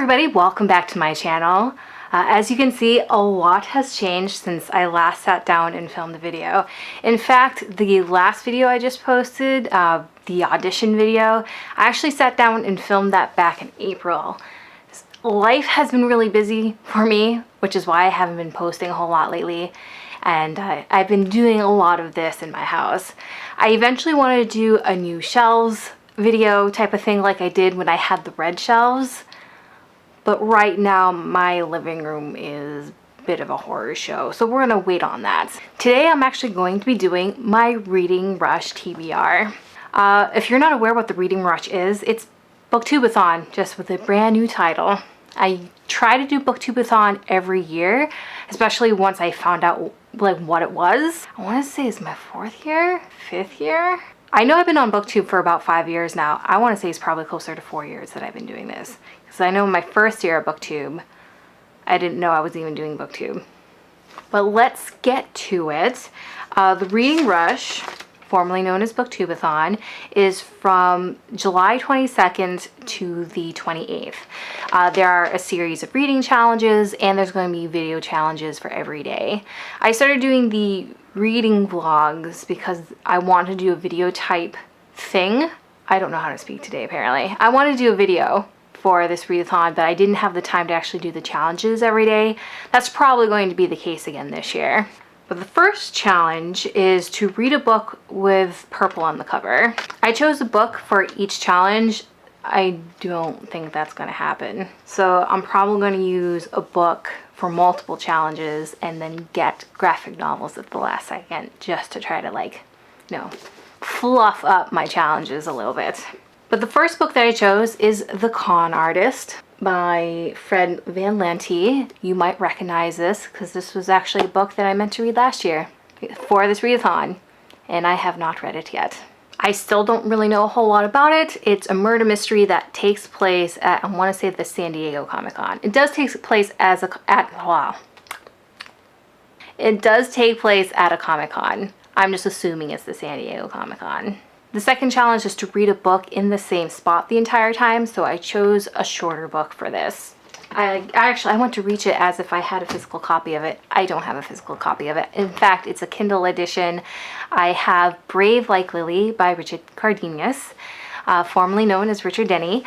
everybody, welcome back to my channel. As you can see, a lot has changed since I last sat down and filmed the video. In fact, the last video I just posted, the audition video, I actually sat down and filmed that back in April. Life has been really busy for me, which is why I haven't been posting a whole lot lately. And I've been doing a lot of this in my house. I eventually wanted to do a new shelves video type of thing like I did when I had the red shelves. But right now my living room is a bit of a horror show, so we're gonna wait on that. Today I'm actually going to be doing my Reading Rush TBR. If you're not aware what the Reading Rush is, it's booktubeathon, just with a brand new title. I try to do booktubeathon every year, especially once I found out like what it was. I want to say it's my 4th year, 5th year. I know I've been on booktube for about 5 years now. I want to say it's probably closer to 4 years that I've been doing this. Because I know my first year at booktube, I didn't know I was even doing booktube. But let's get to it. The Reading Rush, formerly known as booktubeathon, is from July 22nd to the 28th. There are a series of reading challenges, and there's going to be video challenges for every day. I started doing the reading vlogs because I want to do a video type thing. I don't know how to speak today, apparently. I want to do a video for this readathon, but I didn't have the time to actually do the challenges every day. That's probably going to be the case again this year. But the first challenge is to read a book with purple on the cover. I chose a book for each challenge. I don't think that's going to happen. So I'm probably going to use a book for multiple challenges and then get graphic novels at the last second just to try to, like, you know, fluff up my challenges a little bit. But the first book that I chose is The Con Artist by Fred Van Lente. You might recognize this because this was actually a book that I meant to read last year for this readathon, and I have not read it yet. I still don't really know a whole lot about it. It's a murder mystery that takes place at, I want to say, the San Diego Comic-Con. It does take place It does take place at a Comic-Con. I'm just assuming it's the San Diego Comic-Con. The second challenge is to read a book in the same spot the entire time, so I chose a shorter book for this. I want to reach it as if I had a physical copy of it. I don't have a physical copy of it. In fact, it's a Kindle edition. I have Brave Like Lily by Richard Cardenas, formerly known as Richard Denny.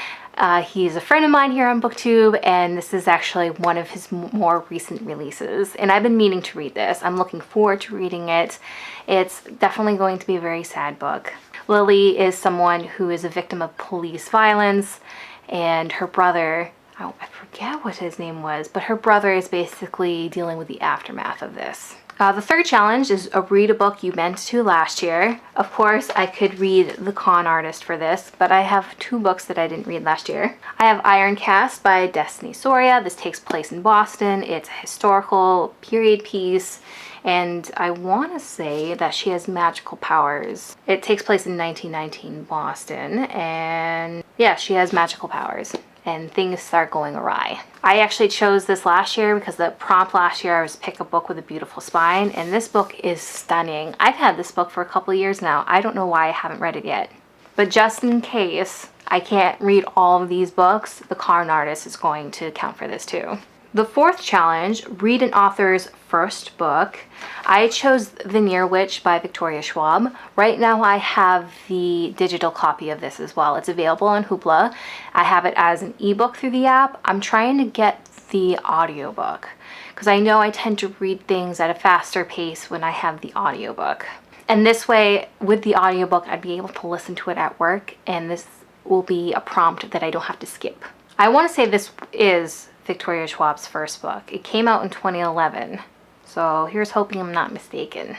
He's a friend of mine here on BookTube, and this is actually one of his more recent releases. And I've been meaning to read this. I'm looking forward to reading it. It's definitely going to be a very sad book. Lily is someone who is a victim of police violence, and her brother, I forget what his name was, but her brother is basically dealing with the aftermath of this. The third challenge is read a book you meant to last year. Of course, I could read The Con Artist for this, but I have 2 books that I didn't read last year. I have Iron Cast by Destiny Soria. This takes place in Boston. It's a historical period piece, and I want to say that she has magical powers. It takes place in 1919 Boston, and yeah, she has magical powers, and things start going awry. I actually chose this last year because the prompt last year was pick a book with a beautiful spine, and this book is stunning. I've had this book for a couple of years now. I don't know why I haven't read it yet. But just in case I can't read all of these books, The Con Artist is going to count for this too. The fourth challenge, read an author's first book. I chose The Near Witch by Victoria Schwab. Right now I have the digital copy of this as well. It's available on Hoopla. I have it as an ebook through the app. I'm trying to get the audiobook because I know I tend to read things at a faster pace when I have the audiobook. And this way, with the audiobook, I'd be able to listen to it at work, and this will be a prompt that I don't have to skip. I want to say this is Victoria Schwab's first book. It came out in 2011, so here's hoping I'm not mistaken.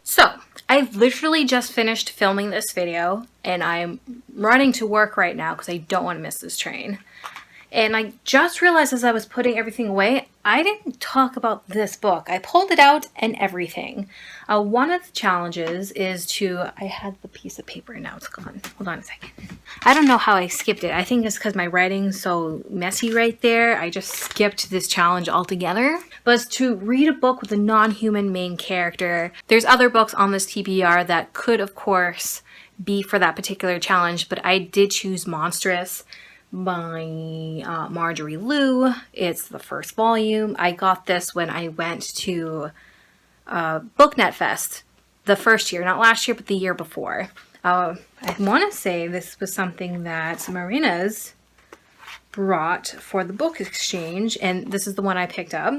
So, I literally just finished filming this video, and I'm running to work right now because I don't want to miss this train. And I just realized as I was putting everything away, I didn't talk about this book. I pulled it out and everything. One of the challenges is I had the piece of paper and now it's gone. Hold on a second. I don't know how I skipped it. I think it's because my writing's so messy right there. I just skipped this challenge altogether. But it's to read a book with a non-human main character. There's other books on this TBR that could, of course, be for that particular challenge, but I did choose Monstrous by Marjorie Liu. It's the first volume. I got this when I went to BookNet Fest the first year, not last year, but the year before. I want to say this was something that Marina's brought for the book exchange, and this is the one I picked up.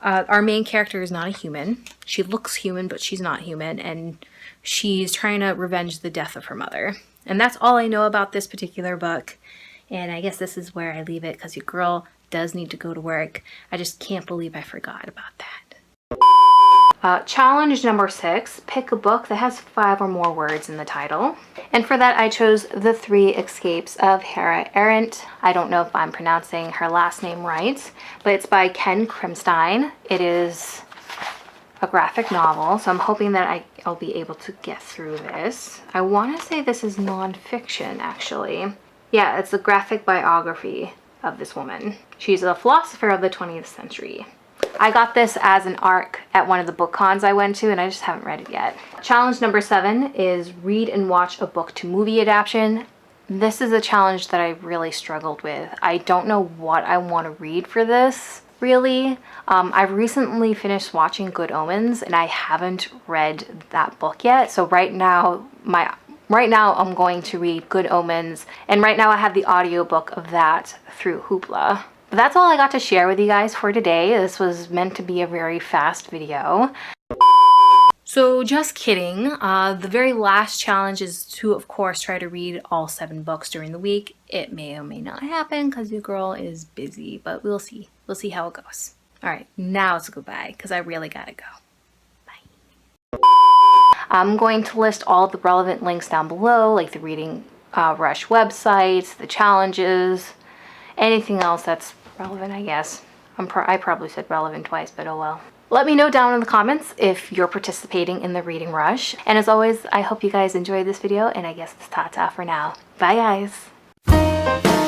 Our main character is not a human. She looks human, but she's not human, and she's trying to revenge the death of her mother. And that's all I know about this particular book, and I guess this is where I leave it because your girl does need to go to work. I just can't believe I forgot about that. Challenge number 6, pick a book that has 5 or more words in the title. And for that I chose The 3 Escapes of Hannah Arendt. I don't know if I'm pronouncing her last name right, but it's by Ken Krimstein. It is a graphic novel, so I'm hoping that I'll be able to get through this. I want to say this is nonfiction, actually. Yeah, it's a graphic biography of this woman. She's a philosopher of the 20th century. I got this as an ARC at one of the book cons I went to, and I just haven't read it yet. Challenge number 7 is read and watch a book to movie adaptation. This is a challenge that I really struggled with. I don't know what I want to read for this, really. I've recently finished watching Good Omens, and I haven't read that book yet. So right now I'm going to read Good Omens, and right now I have the audiobook of that through Hoopla. But that's all I got to share with you guys for today. This was meant to be a very fast video. So just kidding. The very last challenge is to, of course, try to read all 7 books during the week. It may or may not happen because your girl is busy, but we'll see. We'll see how it goes. All right, now it's a goodbye because I really gotta go. Bye. I'm going to list all the relevant links down below, like the Reading Rush websites, the challenges, anything else that's relevant, I guess. I probably said relevant twice, but oh well. Let me know down in the comments if you're participating in the Reading Rush. And as always, I hope you guys enjoyed this video, and I guess it's ta-ta for now. Bye, guys.